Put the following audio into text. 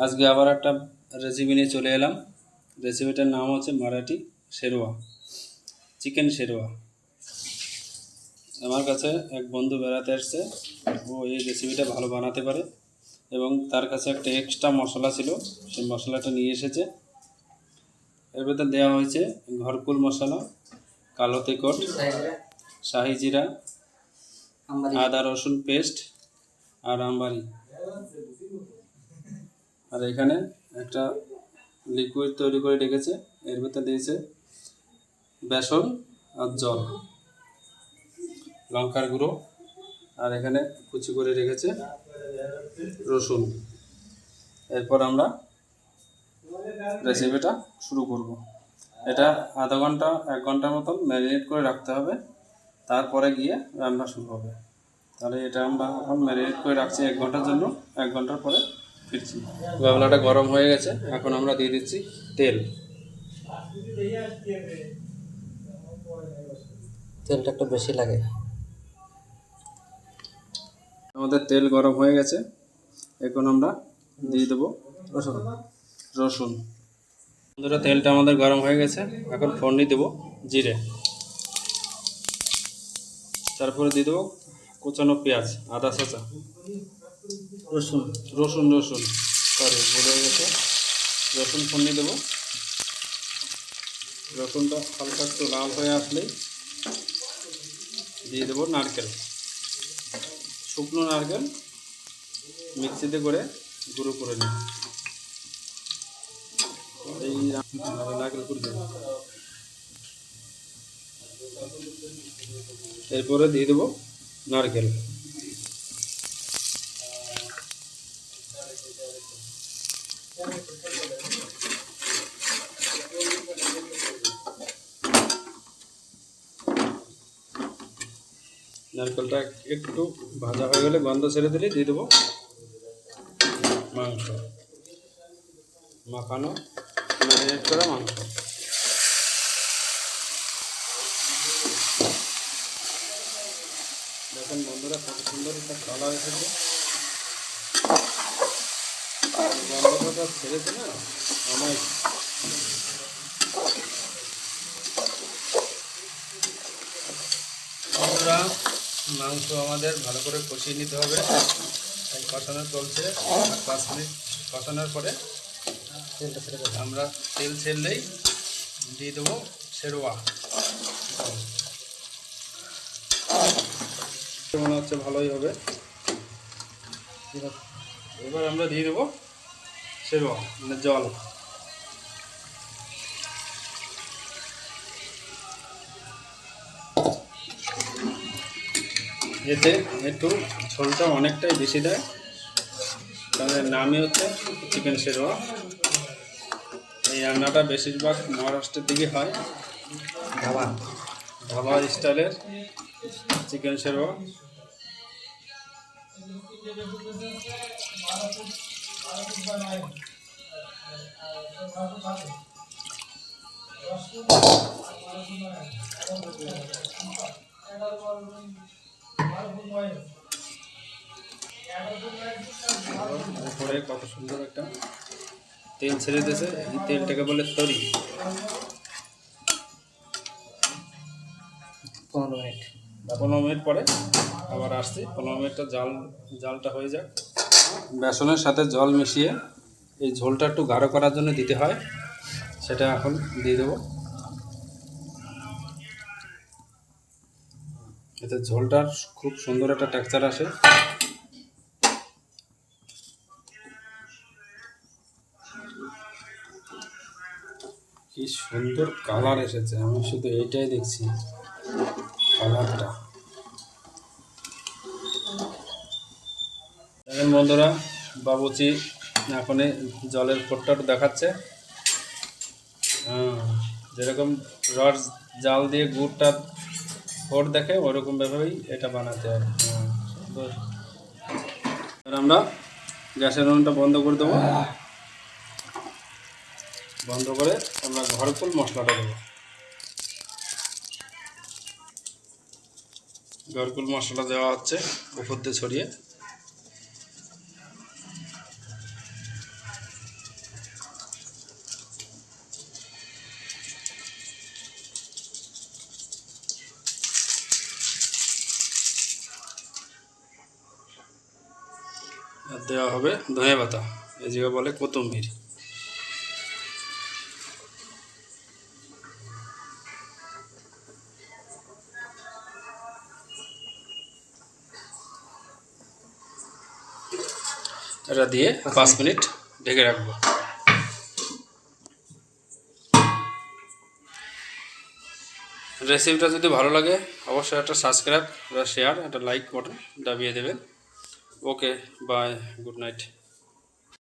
আজকে আবার একটা রেসিপি নিয়ে চলে এলাম। রেসিপিটার নাম হচ্ছে মারাঠি শেরওয়া, চিকেন শেরওয়া। আমার কাছে এক বন্ধু বেড়াতে আসছে, ও এই রেসিপিটা ভালো বানাতে পারে এবং তার কাছে একটা এক্সট্রা মশলা ছিল, সেই মশলাটা নিয়ে এসেছে। এর ভেতর দেওয়া হয়েছে ঘরকুল মশলা, কালো তেকট, শাহি জিরা, আদা রসুন পেস্ট আর আমবাড়ি। আর এখানে একটা লিকুইড তৈরি করে রেখেছে, এর ভেতর দিয়েছে বেসন আর জল, লঙ্কার গুঁড়ো, আর এখানে কুচি করে রেখেছে রসুন। এরপর আমরা রেসিপিটা শুরু করব। এটা আধা ঘন্টা 1 ঘন্টার মতন ম্যারিনেট করে রাখতে হবে, তারপরে গিয়ে রান্না শুরু হবে। তাহলে এটা আমরা এখন ম্যারিনেট করে রাখছি 1 ঘন্টার জন্য। 1 ঘন্টার পরে ফিরছি। গামলাটা গরম হয়ে গেছে, এখন আমরা দিয়ে দিচ্ছি তেল। তেলটা একটু বেশি লাগে। আমাদের তেল গরম হয়ে গেছে, এখন আমরা দিয়ে দেবো রসুন। বন্ধুরা, তেলটা আমাদের গরম হয়ে গেছে, এখন ফোড়নি দেবো জিরে, তারপরে দিয়ে দেবো কুচানো পেঁয়াজ, আদা চাঁচা, রসুন রসুন রসুন সরি ভুলে গেছে, রসুন ফোড়নি দেবো। রসুনটা হালকা একটু লাল হয়ে আসলেই দিয়ে দেবো নারকেল, শুকনো নারকেল মিক্সিতে করে গুঁড়ো করে নিই। এই নারকেল করে দেবো, এরপরে দিয়ে দেবো নারকেল। নারকেলটা একটু ভাজা হয়ে গেলে, গন্ধ ছেড়ে দিলে দিয়ে দেবো মাংস, মাখানো ম্যারিনেট করা মাংস। দেখেন বন্ধুরা, কত সুন্দর একটা কালার এসেছে, গন্ধটা ছেড়েছে না আমার। বন্ধুরা, মাংস আমাদের ভালো করে কষিয়ে নিতে হবে। এই কষানো চলছে, আর 5 মিনিট কষানোর পরে তেলটা ছেড়ে দেবো। আমরা তেল ছেড়লেই দিয়ে দেবো শেরওয়া। মনে হচ্ছে ভালোই হবে। এবার আমরা দিয়ে দেবো শেরওয়া, মানে জল। এতে একটু ঝোলটা অনেকটাই বেশি দেয়, তাদের নামই হচ্ছে চিকেন শেরওয়া। এই রান্নাটা বেশিরভাগ মহারাষ্ট্রের দিকে হয়, ধাবা স্টাইলের চিকেন শেরওয়া। উপরে কত সুন্দর একটা তেল ছেড়ে দিয়েছে, এই তেলটাকে বলে তরি। 15 মিনিট পরে আবার আসছি। 15 মিনিটটা জালটা হয়ে যাক। বেসনের সাথে জল মিশিয়ে এই ঝোলটা একটু গাঢ় করার জন্য দিতে হয়, সেটা এখন দিয়ে দেবো। এতে ঝোলটার খুব সুন্দর একটা টেক্সচার আসে। কি সুন্দর কালার এসেছে, আমি শুধু এইটাই দেখছি, কালারটা। দেখেন বন্ধুরা, বাবুচি এখন জলের ফোঁটটা দেখাচ্ছে। যেরকম রড জাল দিয়ে গুড়টা ফোট দেখে, ওরকমভাবেই এটা বানাতে হবে। সুন্দর। এবার আমরা গ্যাসের উনুনটা বন্ধ করে দেবো। বন্ধ করে আমরা ঘরকুল মশলাটা দেবো। ঘরকুল মশলা দেওয়া হচ্ছে উপর দিয়ে ছড়িয়ে। আর দেওয়া হবে ধনে পাতা, এই জায়গায় বলে কোতম্বির। এটা দিয়ে 5 মিনিট ঢেকে রাখবো। রেসিপিটা যদি ভালো লাগে অবশ্যই একটা সাবস্ক্রাইব, একটা শেয়ার, একটা লাইক বাটন দাবিয়ে দেবেন। ওকে, বাই, গুড নাইট।